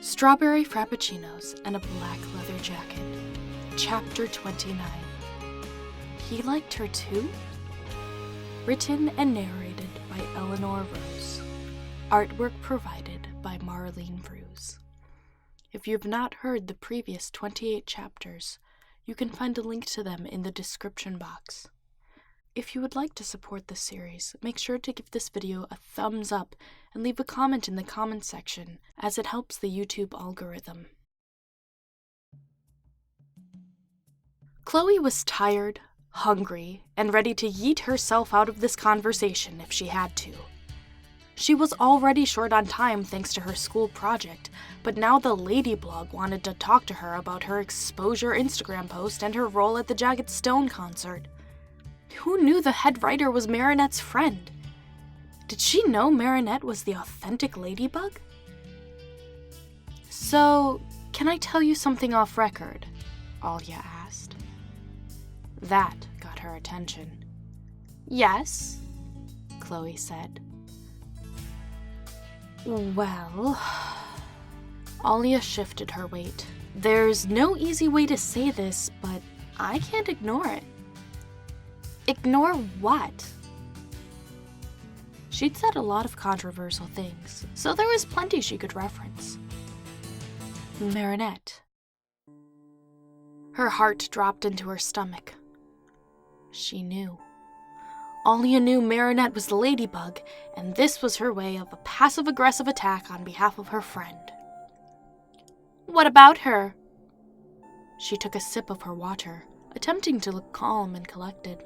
Strawberry Frappuccinos and a Black Leather Jacket. Chapter 29. He Liked Her Too? Written and narrated by Eleanor Rose. Artwork provided by Marlene Bruus. If you have not heard the previous 28 chapters, you can find a link to them in the description box. If you would like to support this series, make sure to give this video a thumbs up and leave a comment in the comments section, as it helps the YouTube algorithm. Chloe was tired, hungry, and ready to yeet herself out of this conversation if she had to. She was already short on time thanks to her school project, but now the Lady Blog wanted to talk to her about her exposure Instagram post and her role at the Jagged Stone concert. Who knew the head writer was Marinette's friend? Did she know Marinette was the authentic ladybug? So, can I tell you something off record? Alya asked. That got her attention. Yes, Chloe said. Well, Alya shifted her weight. There's no easy way to say this, but I can't ignore it. Ignore what? She'd said a lot of controversial things, so there was plenty she could reference. Marinette. Her heart dropped into her stomach. She knew. Alya knew Marinette was the ladybug, and this was her way of a passive-aggressive attack on behalf of her friend. What about her? She took a sip of her water, attempting to look calm and collected.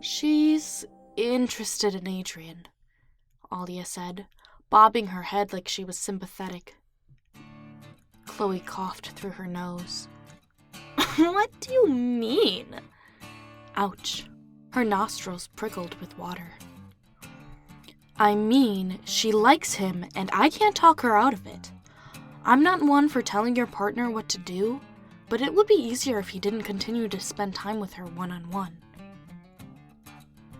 She's interested in Adrien, Alya said, bobbing her head like she was sympathetic. Chloe coughed through her nose. What do you mean? Ouch. Her nostrils prickled with water. I mean, she likes him, and I can't talk her out of it. I'm not one for telling your partner what to do, but it would be easier if he didn't continue to spend time with her one-on-one.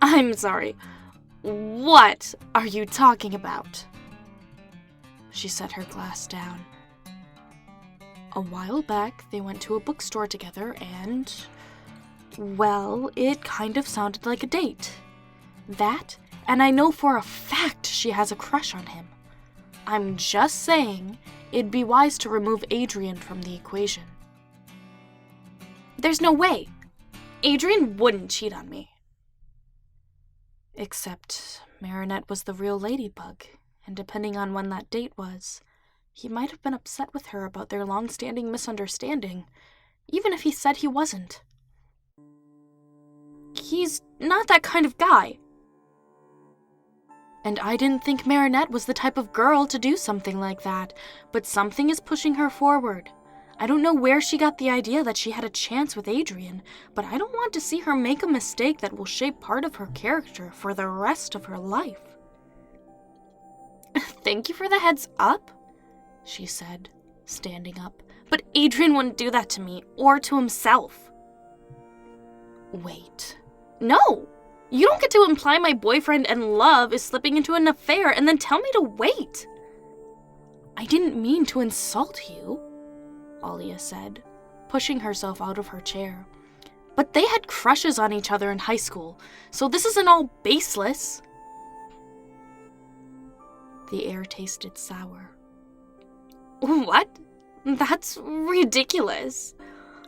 I'm sorry. What are you talking about? She set her glass down. A while back, they went to a bookstore together and, well, it kind of sounded like a date. That, and I know for a fact she has a crush on him. I'm just saying, it'd be wise to remove Adrien from the equation. There's no way. Adrien wouldn't cheat on me. Except Marinette was the real ladybug, and depending on when that date was, he might have been upset with her about their long-standing misunderstanding, even if he said he wasn't. He's not that kind of guy. And I didn't think Marinette was the type of girl to do something like that, but something is pushing her forward. I don't know where she got the idea that she had a chance with Adrien, but I don't want to see her make a mistake that will shape part of her character for the rest of her life. Thank you for the heads up, she said, standing up. But Adrien wouldn't do that to me, or to himself. Wait. No! You don't get to imply my boyfriend and love is slipping into an affair and then tell me to wait. I didn't mean to insult you, Alya said, pushing herself out of her chair. But they had crushes on each other in high school, so this isn't all baseless. The air tasted sour. What? That's ridiculous.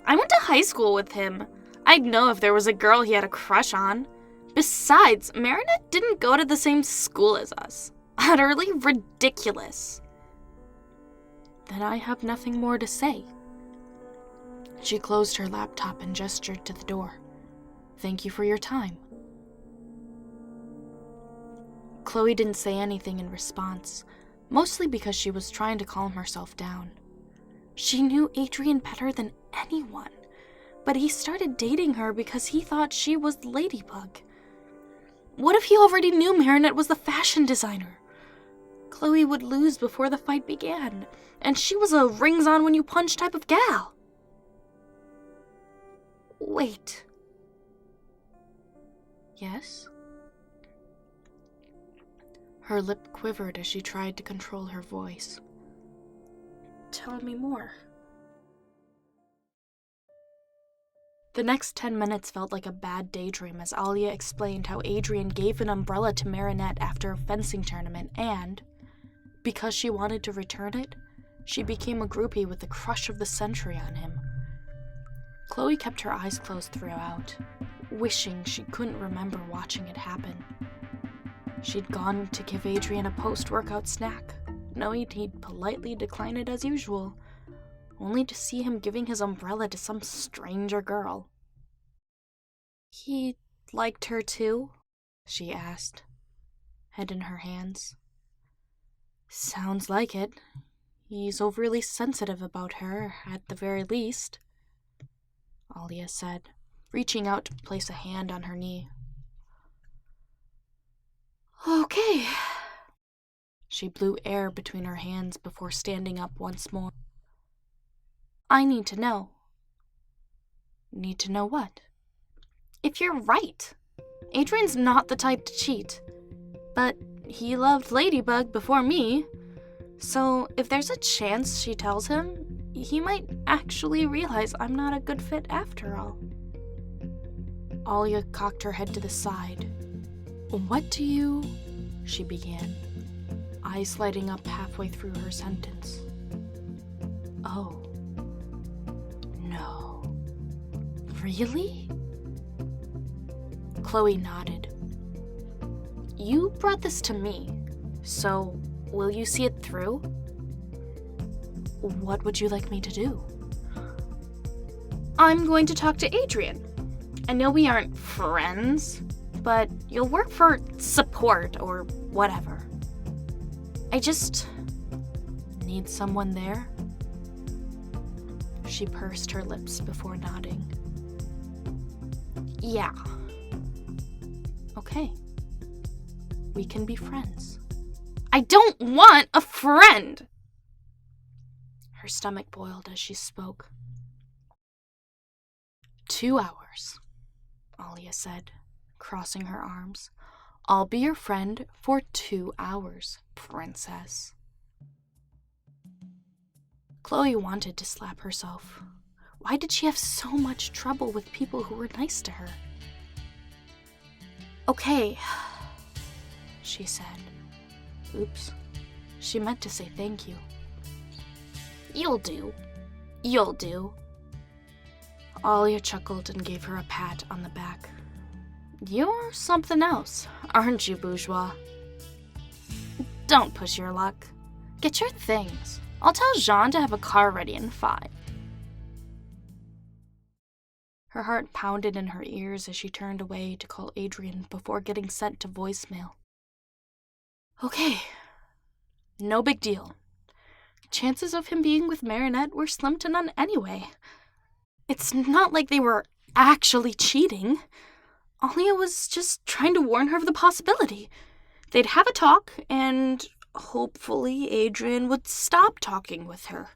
I went to high school with him. I'd know if there was a girl he had a crush on. Besides, Marinette didn't go to the same school as us. Utterly ridiculous. Then I have nothing more to say. She closed her laptop and gestured to the door. Thank you for your time. Chloe didn't say anything in response, mostly because she was trying to calm herself down. She knew Adrien better than anyone, but he started dating her because he thought she was Ladybug. What if he already knew Marinette was the fashion designer? Chloe would lose before the fight began, and she was a rings-on-when-you-punch type of gal. Wait. Yes? Her lip quivered as she tried to control her voice. tell me more? The next 10 minutes felt like a bad daydream as Alya explained how Adrien gave an umbrella to Marinette after a fencing tournament and, because she wanted to return it, she became a groupie with the crush of the century on him. Chloe kept her eyes closed throughout, wishing she couldn't remember watching it happen. She'd gone to give Adrien a post-workout snack, knowing he'd politely decline it as usual, only to see him giving his umbrella to some stranger girl. He liked her too? She asked, head in her hands. Sounds like it. He's overly sensitive about her, at the very least, Alya said, reaching out to place a hand on her knee. Okay. She blew air between her hands before standing up once more. I need to know. Need to know what? If you're right. Adrien's not the type to cheat. But he loved Ladybug before me. So if there's a chance she tells him, he might actually realize I'm not a good fit after all. Alya cocked her head to the side. What do you... she began, eyes lighting up halfway through her sentence. Oh. No. Really? Chloe nodded. You brought this to me, so will you see it through? What would you like me to do? I'm going to talk to Adrien. I know we aren't friends, but you'll work for support or whatever. I just need someone there. She pursed her lips before nodding. Yeah. Okay. We can be friends. I don't want a friend! Her stomach boiled as she spoke. 2 hours, Alya said, crossing her arms. I'll be your friend for 2 hours, princess. Chloe wanted to slap herself. Why did she have so much trouble with people who were nice to her? Okay, she said. Oops, she meant to say thank you. You'll do. You'll do. Alya chuckled and gave her a pat on the back. You're something else, aren't you, bourgeois? Don't push your luck. Get your things. I'll tell Jean to have a car ready in 5. Her heart pounded in her ears as she turned away to call Adrien before getting sent to voicemail. Okay. No big deal. Chances of him being with Marinette were slim to none anyway. It's not like they were actually cheating. Alya was just trying to warn her of the possibility. They'd have a talk, and hopefully Adrien would stop talking with her.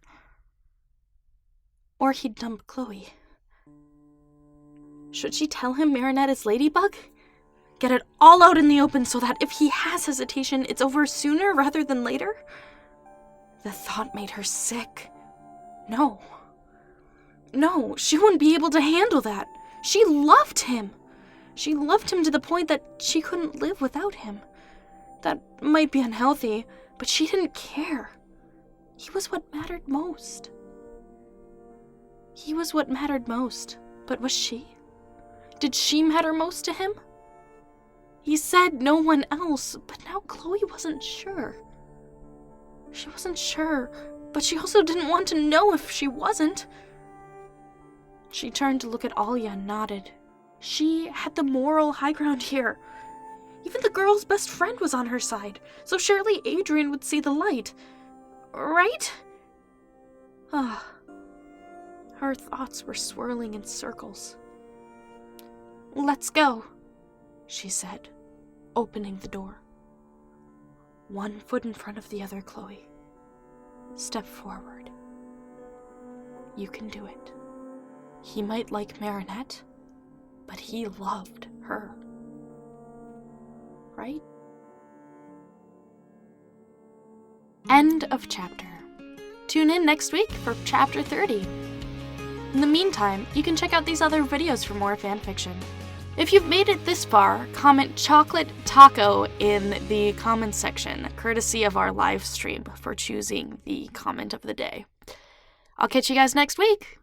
Or he'd dump Chloe. Should she tell him Marinette is Ladybug? Get it all out in the open so that if he has hesitation, it's over sooner rather than later? The thought made her sick. No, she wouldn't be able to handle that. She loved him. She loved him to the point that she couldn't live without him. That might be unhealthy, but she didn't care. He was what mattered most. He was what mattered most, but was she? Did she matter most to him? He said no one else, but now Chloe wasn't sure. She wasn't sure, but she also didn't want to know if she wasn't. She turned to look at Alya and nodded. She had the moral high ground here. Even the girl's best friend was on her side, so surely Adrien would see the light. Right? Her thoughts were swirling in circles. Let's go, she said, opening the door. One foot in front of the other, Chloe. Step forward. You can do it. He might like Marinette, but he loved her. Right? End of chapter. tune in next week for chapter 30. In the meantime, you can check out these other videos for more fanfiction. If you've made it this far, comment chocolate taco in the comments section, courtesy of our live stream for choosing the comment of the day. I'll catch you guys next week.